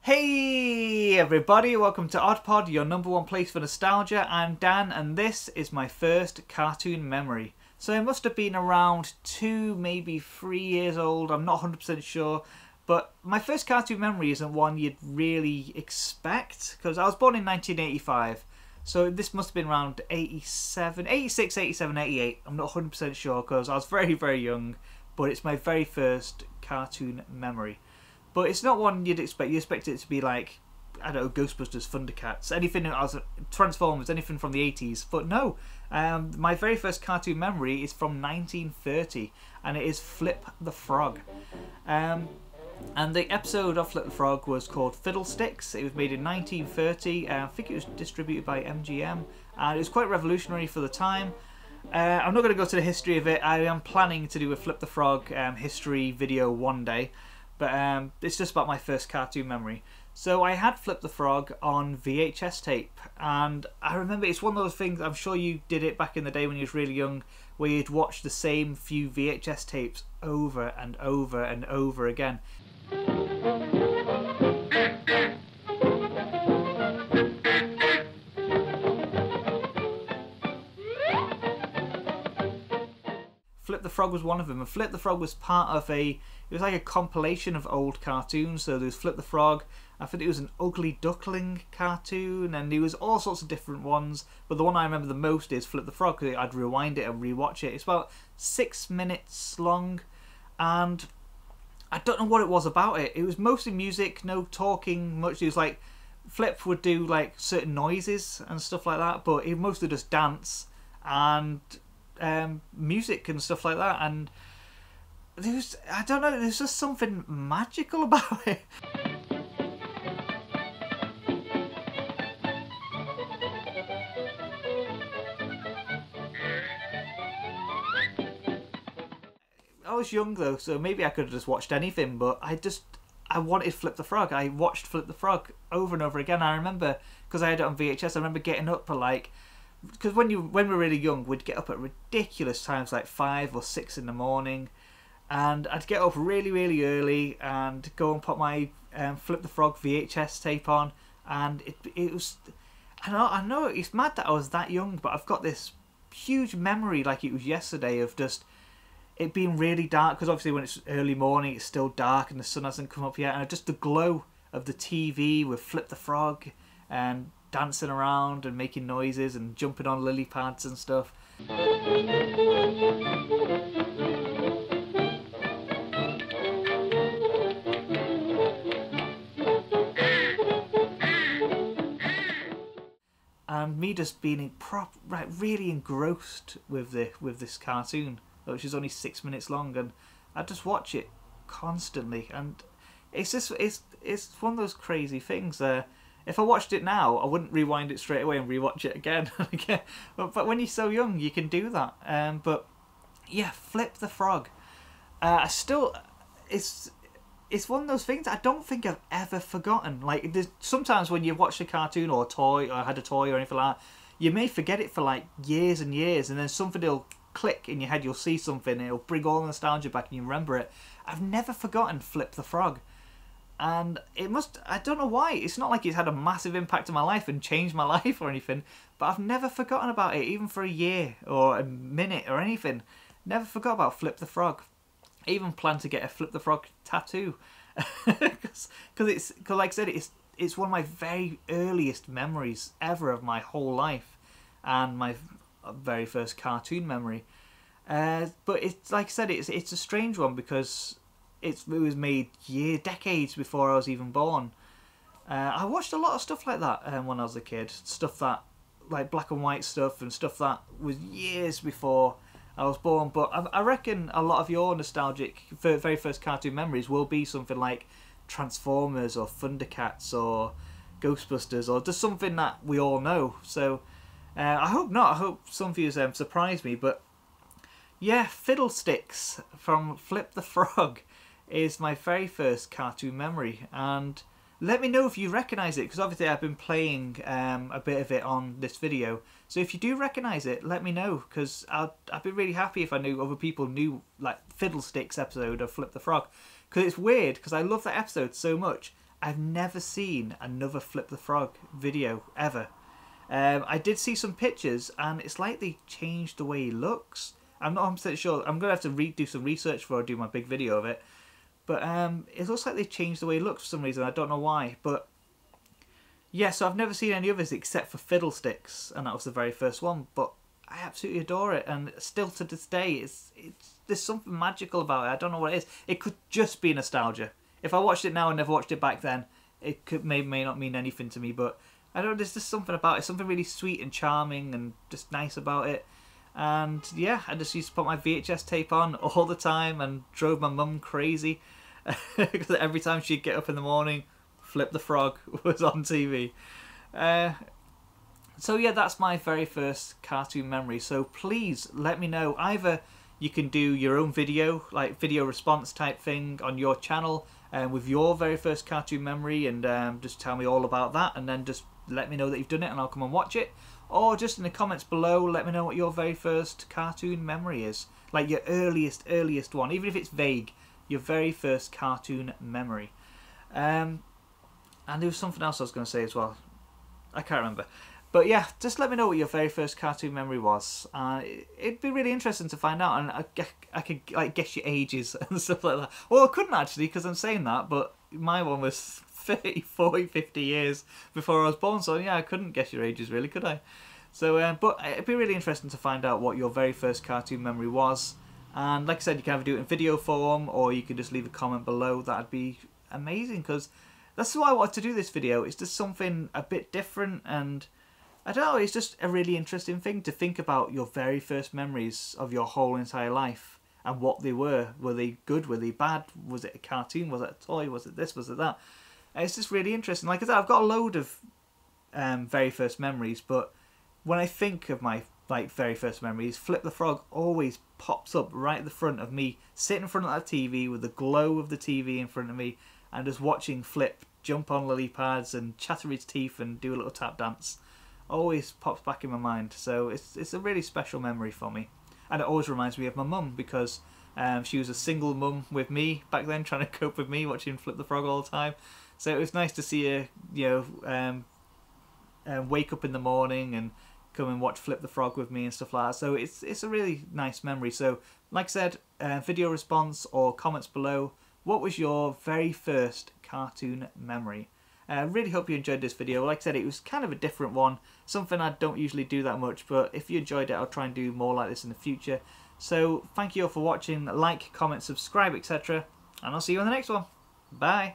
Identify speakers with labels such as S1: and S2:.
S1: Hey everybody, welcome to OddPod, your number one place for nostalgia. I'm Dan and this is my first cartoon memory. So it must have been around 2, maybe 3 years old, I'm not 100% sure. But my first cartoon memory isn't one you'd really expect, because I was born in 1985. So this must have been around 87, 86, 87, 88. I'm not 100% sure because I was very, very young. But it's my very first cartoon memory. But it's not one you'd expect. You expect it to be like, I don't know, Ghostbusters, Thundercats, anything else, Transformers, anything from the 80s. But no, my very first cartoon memory is from 1930, and it is Flip the Frog. And the episode of Flip the Frog was called Fiddlesticks. It was made in 1930. I think it was distributed by MGM, and it was quite revolutionary for the time. I'm not going to go to the history of it. I am planning to do a Flip the Frog history video one day. But it's just about my first cartoon memory. So I had Flip the Frog on VHS tape, and I remember it's one of those things, I'm sure you did it back in the day when you was really young, where you'd watch the same few VHS tapes over and over and over again. Flip the Frog was one of them, and Flip the Frog was part of it was like a compilation of old cartoons. So there was Flip the Frog, I think it was an Ugly Duckling cartoon, and there was all sorts of different ones, but the one I remember the most is Flip the Frog, because I'd rewind it and rewatch it. It's about 6 minutes long, and I don't know what it was about it. It was mostly music, no talking much. It was like, Flip would do like certain noises and stuff like that, but he mostly just dance and music and stuff like that, and there's, I don't know, there's just something magical about it. I was young though, so maybe I could have just watched anything, but I wanted Flip the Frog. I watched Flip the Frog over and over again. I remember, because I had it on VHS, I remember getting up for like, because when we were really young, we'd get up at ridiculous times, like 5 or 6 in the morning, and I'd get up really, really early and go and put my Flip the Frog VHS tape on, and it was, I know it's mad that I was that young, but I've got this huge memory like it was yesterday of just it being really dark, because obviously when it's early morning it's still dark and the sun hasn't come up yet, and just the glow of the TV with Flip the Frog and dancing around and making noises and jumping on lily pads and stuff. And me just being really engrossed with this cartoon, which is only 6 minutes long, and I just watch it constantly, and it's just it's one of those crazy things. If I watched it now, I wouldn't rewind it straight away and rewatch it again and again. But when you're so young, you can do that. But yeah, Flip the Frog. It's one of those things I don't think I've ever forgotten. Like, there's sometimes when you watch a cartoon or a toy, or had a toy or anything like that, you may forget it for like years and years, and then something will click in your head, you'll see something, and it'll bring all the nostalgia back and you remember it. I've never forgotten Flip the Frog. And it must, I don't know why, it's not like it's had a massive impact on my life and changed my life or anything, but I've never forgotten about it, even for a year or a minute or anything. Never forgot about Flip the Frog. I even plan to get a Flip the Frog tattoo, because like I said, it's one of my very earliest memories ever of my whole life, and my very first cartoon memory. But it's like I said, it's a strange one, because it was made decades before I was even born. I watched a lot of stuff like that when I was a kid. Stuff that, like black and white stuff, and stuff that was years before I was born. But I reckon a lot of your nostalgic very first cartoon memories will be something like Transformers or Thundercats or Ghostbusters, or just something that we all know. So I hope not. I hope some of you surprise me. But yeah, Fiddlesticks from Flip the Frog is my very first cartoon memory, and let me know if you recognise it, because obviously I've been playing a bit of it on this video, so if you do recognise it, let me know, because I'd be really happy if I knew other people knew like Fiddlesticks episode of Flip the Frog, because it's weird, because I love that episode so much I've never seen another Flip the Frog video ever. I did see some pictures, and it's like they changed the way he looks. I'm not 100% sure. I'm going to have to do some research before I do my big video of it. But it looks like they changed the way he looks for some reason. I don't know why. But yeah, so I've never seen any others except for Fiddlesticks, and that was the very first one. But I absolutely adore it, and still to this day, there's something magical about it. I don't know what it is. It could just be nostalgia. If I watched it now and never watched it back then, it may not mean anything to me. But I don't know, there's just something about it, something really sweet and charming and just nice about it. And yeah, I just used to put my VHS tape on all the time and drove my mum crazy because every time she'd get up in the morning, Flip the Frog was on TV. So yeah, that's my very first cartoon memory. So please let me know. Either you can do your own video, like video response type thing on your channel with your very first cartoon memory, and just tell me all about that, and then just let me know that you've done it and I'll come and watch it. Or just in the comments below, let me know what your very first cartoon memory is. Like your earliest one, even if it's vague, your very first cartoon memory. And there was something else I was going to say as well. I can't remember. But yeah, just let me know what your very first cartoon memory was. It'd be really interesting to find out, and I could like guess your ages and stuff like that. Well, I couldn't actually, because I'm saying that, but my one was 30, 40, 50 years before I was born, so yeah, I couldn't guess your ages really, could I? So, but it'd be really interesting to find out what your very first cartoon memory was. And like I said, you can either do it in video form, or you can just leave a comment below. That'd be amazing, because that's why I wanted to do this video. It's just something a bit different, and I don't know, it's just a really interesting thing to think about your very first memories of your whole entire life and what they were. Were they good? Were they bad? Was it a cartoon? Was it a toy? Was it this? Was it that? And it's just really interesting. Like I said, I've got a load of very first memories, but when I think of my very first memories, Flip the Frog always pops up right at the front of me, sitting in front of that TV with the glow of the TV in front of me, and just watching Flip jump on lily pads and chatter his teeth and do a little tap dance. Always pops back in my mind. So it's a really special memory for me, and it always reminds me of my mum, because she was a single mum with me back then, trying to cope with me watching Flip the Frog all the time. So it was nice to see her, you know, wake up in the morning and come and watch Flip the Frog with me and stuff like that. So it's a really nice memory. So like I said, video response or comments below, what was your very first cartoon memory? I really hope you enjoyed this video. Like I said, it was kind of a different one, something I don't usually do that much, but if you enjoyed it, I'll try and do more like this in the future. So thank you all for watching. Like, comment, subscribe, etc. and I'll see you on the next one. Bye.